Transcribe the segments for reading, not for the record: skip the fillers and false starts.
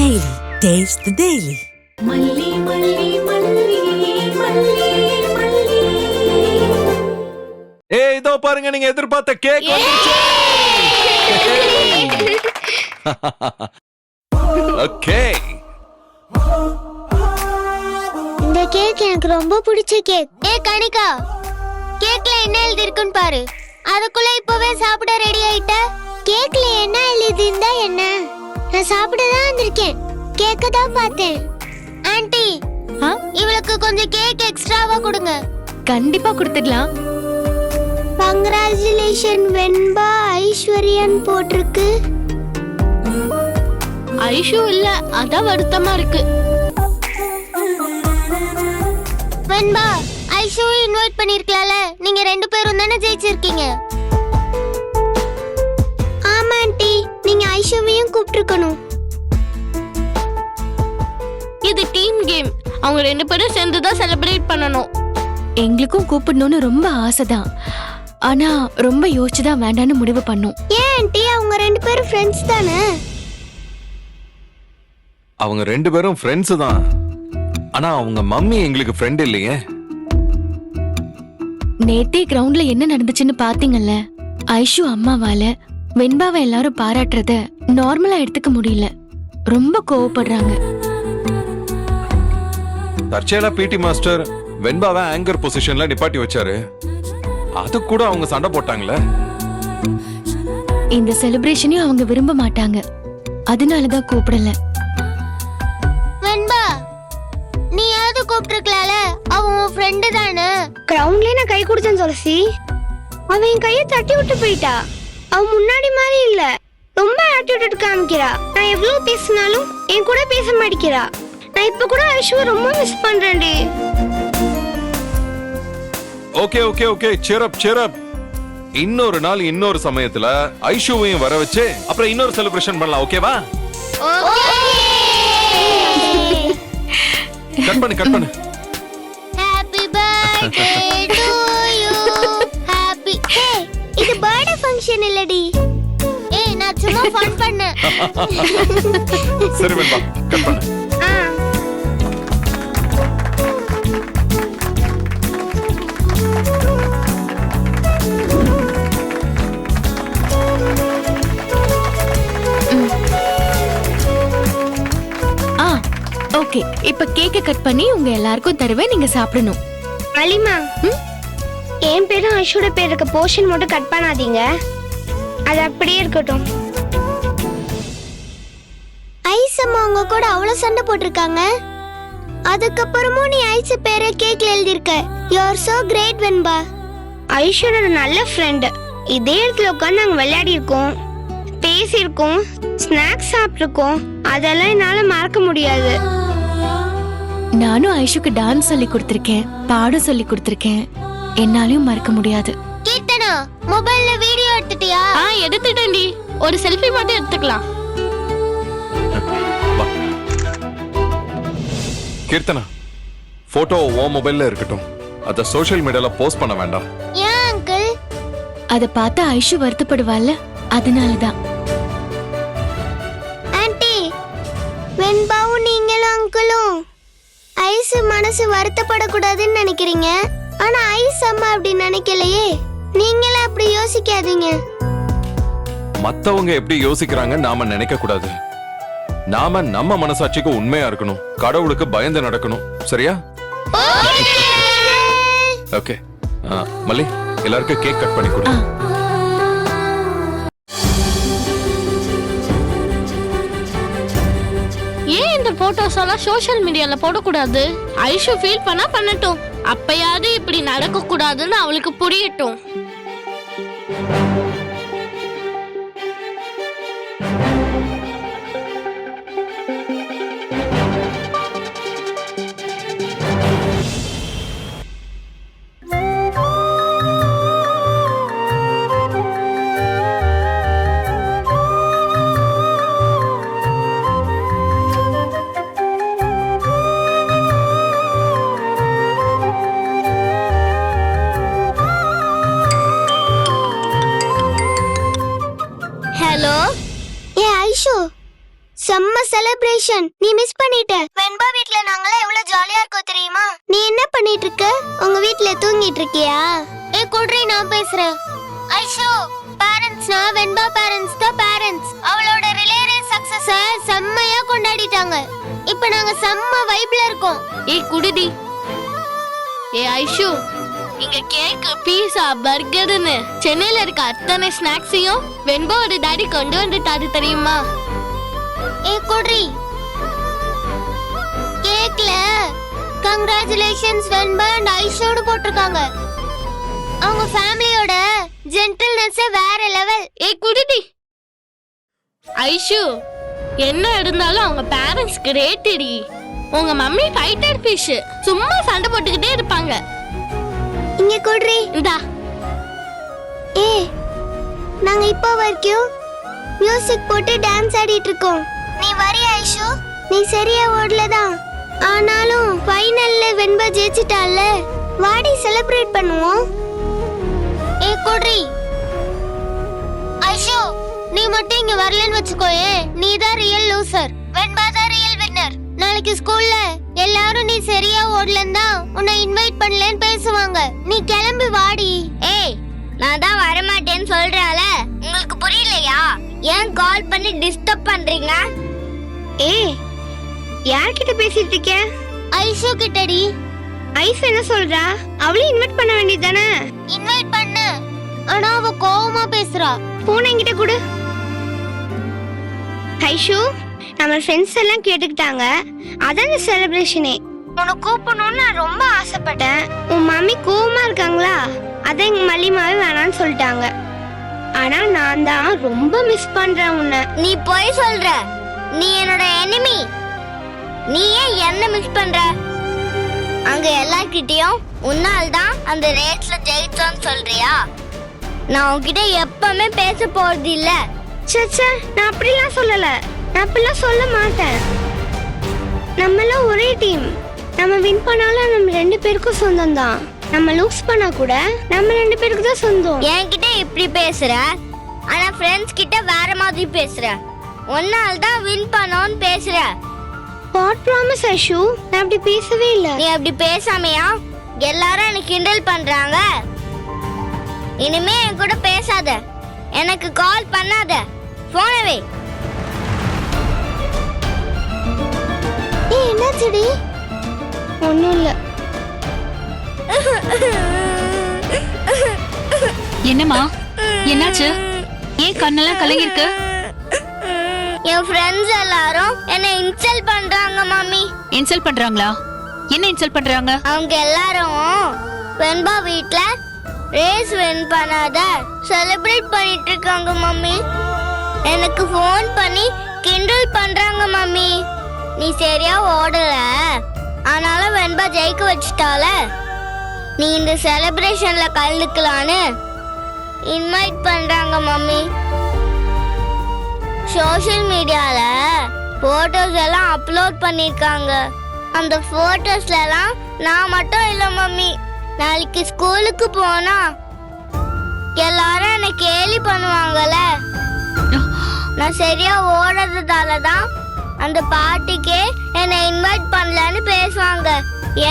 Daily. Taste the Daily. மல்லி மல்லி மல்லி மல்லி மல்லி. ஏய் இதோ பாருங்க, நீங்க எதிர்பார்த்த கேக் வந்துருச்சு. ஓகே, இந்த கேக் எனக்கு ரொம்ப பிடிச்ச கேக். கணிகா, கேக்ல என்ன எழுதி இருக்குன்னு பாரு. அதுக்குள்ள இப்பவே சாப்பிட ரெடி ஆயிட்ட. கேக்ல என்ன எழுதி இருந்தா என்ன? நான் சாப்பிட தான் வந்திருக்கேன், கேக்க தான் பார்த்தேன். ஆன்ட்டி, இவளுக்கு கொஞ்சம் கேக் எக்ஸ்ட்ராவா கொடுங்க. கண்டிப்பா கொடுத்துடலாம். கங்க்ராச்சுலேஷன் வெண்பா ஐஸ்வர்யன் போட்டிருக்கு. ஐஷு இல்ல, அதான் வருத்தமா இருக்கு. வெண்பா ஐஷுவை இன்வைட் பண்ணிருக்கலாம்ல, நீங்க ரெண்டு பேரும் தானே ஜெயிச்சிருக்கீங்க. ஆமா ஆன்ட்டி, நீங்க ஐஷுவையும் கூப்பிட்டுருக்கணும். இது டீம் கேம், அவங்க ரெண்டு பேரும் சேர்ந்து தான் செலிப்ரேட் பண்ணணும். எங்களுக்கும் கூப்பிடணும்னு ரொம்ப ஆசைதான், ஆனா ரொம்ப யோசிச்சுதான் வேண்டான்னு முடிவு பண்ணோம். ஏன் ஆன்ட்டி, அவங்க ரெண்டு பேரும் ஃப்ரெண்ட்ஸ் தானே. அவங்க ரெண்டு பேரும் ஃப்ரெண்ட்ஸ் தான், ஆனா அவங்க மம்மி எங்களுக்கு ஃப்ரெண்ட் இல்லையே. நேத்தே கிரவுண்ட்ல என்ன நடந்துச்சுன்னு பாத்தீங்கல்ல. ஐஷு அம்மாவால வெண்பாவை எல்லாரும் பாராட்டுறத நார்மலா எடுத்துக்க முடியல, ரொம்ப கோவப்படுறாங்க. தற்செயலா பிடி மாஸ்டர் வெண்பாவை ஆங்கர் பொசிஷன்ல நிப்பாட்டி வச்சாரு, அது கூட அவங்க சண்டை போட்டாங்களே. இந்த செலிப்ரேஷனையும் அவங்க விரும்ப மாட்டாங்க, அதனாலதான் கூப்பிடல. வெண்பா, நீ யாவது கூப்பிட்டுருக்கலாம்ல, அவன் உன் ஃப்ரெண்டு தானே. கிரவுண்ட்லயே நான் கை கொடுத்தேன் துளசி, அவன் என் கையை தட்டி விட்டு போயிட்டா. அவன் முன்னாடி மாதிரி இல்ல, ரொம்ப ஆட்டிடியூட் காமிக்கிறா. நான் எவ்வளவு பேசினாலும் என் கூட பேச மாட்டேங்கிறா. நான் இப்ப கூட ஐஷுவை ரொம்ப மிஸ் பண்றேன்டி. Okay okay okay, cheer up cheer up. இன்னொரு நாள் இன்னொரு சமயத்துல ஐஷுவையும் வர வச்சு அப்புறம் இன்னொரு செலிப்ரேஷன் பண்ணலாம், ஓகேவா? கட் பண்ணு கட் பண்ணு. Happy birthday to you. Happy. இது பர்த்டே ஃபங்க்ஷன் இல்லடி. ஏய், நான் சும்மா ஃபன் பண்ணேன். சரி வெண்பா, கட் பண்ணு. ஓகே, இப்ப கேக்க கட் பண்ணி உங்க எல்லாருக்கும் தருவேன், நீங்க சாப்பிடணும். அலிமா, என் பேரும் ஐஷோட பேர் இருக்க போர்ஷன் மட்டும் கட் பண்ணாதீங்க, அது அப்படியே இருக்கட்டும். ஐஸ் அம்மா உங்க கூட அவ்வளவு சண்டை போட்டிருக்காங்க, அதுக்கப்புறமும் நீ ஐஸ் பேரை கேக்ல எழுதிருக்க. யூ ஆர் சோ கிரேட் வெண்பா. ஐஷோட நல்ல ஃப்ரெண்ட். இதே இடத்துல உட்காந்து நாங்க விளையாடி இருக்கோம், பேசியிருக்கோம், ஸ்நாக்ஸ் சாப்பிட்டுருக்கோம். அதெல்லாம் என்னால மறக்க முடியாது. நானும் ஐஷுக்கு டான்ஸ் சொல்லி கொடுத்திருக்கேன், பாடம் சொல்லி கொடுத்திருக்கேன், என்னாலயும் மறக்க முடியாது. கீர்த்தனா, மொபைல்ல வீடியோ எடுத்துட்டியா? எடுத்துட்டேன்டி, ஒரு செல்ஃபி மட்டும் எடுத்துக்கலாம். கீர்த்தனா, போட்டோ உன் மொபைல்ல இருக்கட்டும், அத சோஷியல் மீடியால போஸ்ட் பண்ண வேண்டாம். ஏன் அங்கிள்? அத பார்த்து ஐஷு வருத்தப்படுவாள்ல, அதனாலதான். ஆன்ட்டி, வெண்பாவும் நீங்களும் அங்கிளும் ஐஸ் மனசு வருத்தப்படக்கூடாதுன்னு நினைக்கிறீங்க, ஆனா ஐஸ் அம்மா அப்படி நினைக்கலையே. நீங்களும் அப்படி யோசிக்காதீங்க. மத்தவங்க எப்படி யோசிக்கிறாங்க நாம நினைக்க கூடாது. நாம நம்ம மனசாட்சிக்கு உண்மையா இருக்கணும், கடவுளுக்கு பயந்து நடக்கணும், சரியா? ஓகே மல்லி, எல்லாருக்கும் கேக் கட் பண்ணி கொடு. ஏன் இந்த போட்டோஸ் எல்லாம் சோஷியல் மீடியால போடக்கூடாது? ஐஷு ஃபீல் பண்ணா பண்ணட்டும், அப்பயாவது இப்படி நடக்க கூடாதுன்னு அவளுக்கு புரியட்டும். செம்ம செலிப்ரேஷன். நீ மிஸ் பண்ணிட்ட. வெண்பா வீட்ல நாங்கலாம் எவ்வளவு ஜாலியா இருக்கோம் தெரியுமா? நீ என்ன பண்ணிட்டு இருக்க? உங்க வீட்ல தூங்கிட்டு இருக்கியா? ஏ குட்ரி, நான் பேசுறேன். ஐஷோ, பேரண்ட்ஸ்னா வெண்பா பேரண்ட்ஸ் தான் பேரண்ட்ஸ். அவளோட ரிலேட்டிவ் சக்சஸ செம்மையா கொண்டாடிட்டாங்க. இப்போ நாங்க செம்ம வைப்ல இருக்கோம். ஏய் குடுடி. ஏ ஐஷு, இங்க கேக், பீஸா, பர்கர்னு சென்னையில இருக்க அத்தனை ஸ்நாக்ஸையும் வெண்பாவோட டாடி கொண்டு வந்துட்டாரு தெரியுமா? ஏ குட்ரி, கேக்ல கங்க்ராச்சுலேஷன்ஸ் வெண்பா அண்ட் ஐஷோடு போட்டிருக்காங்க. அவங்க ஃபேமிலியோட ஜென்டில்னஸ் வேற லெவல். ஏய் குடுடி. ஐஷு, என்ன இருந்தாலும் அவங்க பேரண்ட்ஸ் கிரேட்டடி. உங்க மம்மி ஃபைட்டர் ஃபிஷ், சும்மா சண்டை போட்டுக்கிட்டே இருப்பாங்க. இங்க குட்ரி. இந்தா. ஏ, நாங்க இப்போ வரைக்கும் மியூசிக் போட்டு டான்ஸ் ஆடிட்டு இருக்கோம். நீ வரியா ஐஷு? நீ சரியா ஓடலதான், ஆனாலும் ஃபைனல்ல வெண்பா ஜெயிச்சிட்டால. வாடி செலிப்ரேட் பண்ணுவோம். ஏ குட்ரி. ஐஷு, நீ மட்டும் இங்க வரலன்னு வச்சுக்கோயே, நீ தான் ரியல் லூசர். வெண்பா தான் ரியல் வின்னர். நாளைக்கு ஸ்கூல்ல எல்லாரும் நீ சரியா ஓடலன்னா உன்னை இன்வைட் பண்ணலன்னு பேசுவாங்க. நீ கிளம்பி வாடி. ஏய், நான் தான் வர மாட்டேன்னு சொல்றேன்ல, உங்களுக்கு புரியலையா? ஏன் கால் பண்ணி டிஸ்டர்ப் பண்றீங்க? ஏய், யார்கிட்ட பேசிட்டு இருக்க? ஐஷு கிட்டடி. ஐஸ் என்ன சொல்றா? அவளையும் இன்வைட் பண்ண வேண்டியதானே? இன்வைட் பண்ணு, ஆனா அவ கோவமா பேசுறா. போன் என்கிட்ட கொடு. ஐஷு, நம்ம ஃப்ரெண்ட்ஸ் எல்லாம் கேட்டுக்கிட்டாங்க, அதான் செலிப்ரேஷனே. உன்னை கூப்பிடணும்னு நான் ரொம்ப ஆசைப்பட்டேன். உன் மம்மி கோவமா இருக்காங்களா, அதான் எங்க மல்லிமாவே வேணான்னு சொல்லிட்டாங்க. ஆனா நான் தான் ரொம்ப மிஸ் பண்றேன் உன்னை. நீ போய் சொல்ற, நீ என்னோட எனிமி. நீ ஏன் என்ன மிஸ் பண்ற? அங்க எல்லார்கிட்டயும் உன்னால் தான் அந்த ரேஸ்ல ஜெயிச்சோன்னு சொல்றியா? நான் உன்கிட்ட எப்பவுமே பேச போறது இல்ல. சச்சா, நான் அப்படிலாம் சொல்லல. நான் அப்படிலாம் சொல்ல மாட்டேன். நம்மளாம் ஒரே டீம். நம்ம வின் பண்ணாலும் நம்ம 2 பேருக்கும் சொந்தம் தான். நம்ம லூஸ் பண்ணா கூட நம்ம 2 பேருக்கு தான் சொந்தம். என்கிட்ட இப்படி பேசுற, ஆனா ஃப்ரெண்ட்ஸ் கிட்ட வேற மாதிரி பேசுற. உன்னால் தான் வின் பண்ணோன்னு பேசுற. What promise Aishu? நான் அப்படி பேசவே இல்ல. நீ அப்படி பேசாமையா எல்லாரும் எனக்கு கிண்டல் பண்றாங்க. இனிமே என் கூட பேசாத, எனக்கு கால் பண்ணாத, போனவே. ஏய், என்னாச்சுடி? ஒண்ணும் இல்ல. என்னம்மா, என்னாச்சு? ஏன் கண்ணெல்லாம் கலங்கிருக்கு? என் ஃப்ரெண்ட்ஸ் எல்லாரும் என்ன இன்சல்ட் பண்றாங்க மம்மி. இன்சல்ட் பண்றாங்களா? என்ன இன்சல்ட் பண்றாங்க? அவங்க எல்லாரும் வெண்பா வீட்ல ரேஸ் வின் பண்ணாத செலிப்ரேட் பண்ணிட்டு இருக்காங்க மம்மி. எனக்கு ஃபோன் பண்ணி கிண்டல் பண்றாங்க மம்மி. நீ சரியா ஓடல, ஆனால வெண்பா ஜெயிக்க வச்சிட்டால. நீ இந்த செலிப்ரேஷன்ல கலந்துக்கலான்னு இன்வைட் பண்றாங்க மம்மி. சோஷியல் மீடியால போட்டோஸ் எல்லாம் அப்லோட் பண்ணிருக்காங்க. அந்த போட்டோஸ்ல எல்லாம் நான் மட்டும் இல்ல மம்மி. நாளைக்கு ஸ்கூலுக்கு போனா எல்லாரும் என்ன கேலி பண்ணுவாங்கல்ல. நான் சரியா ஓடுறதால தான் அந்த பார்ட்டிக்கே என்னை இன்வைட் பண்ணலன்னு பேசுவாங்க.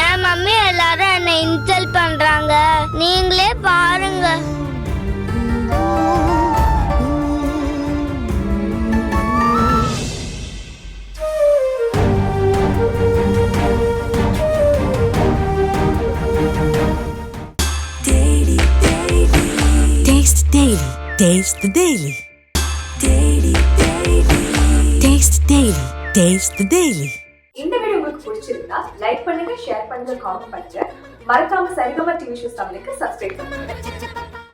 ஏன் மம்மி எல்லாரும் என்னை இன்சல்ட் பண்றாங்க? நீங்களே பாருங்க. Taste Daily. Taste the Daily. Taste Daily. Taste the Daily. இந்த வீடியோ உங்களுக்கு பிடிச்சிருந்தா லைக் பண்ணுங்க, ஷேர் பண்ணுங்க, காமெண்ட் பண்ணுங்க. மறக்காம சரிகமா டிவி ஷோஸ் தமிழுக்கு சப்ஸ்கிரைப் பண்ணுங்க.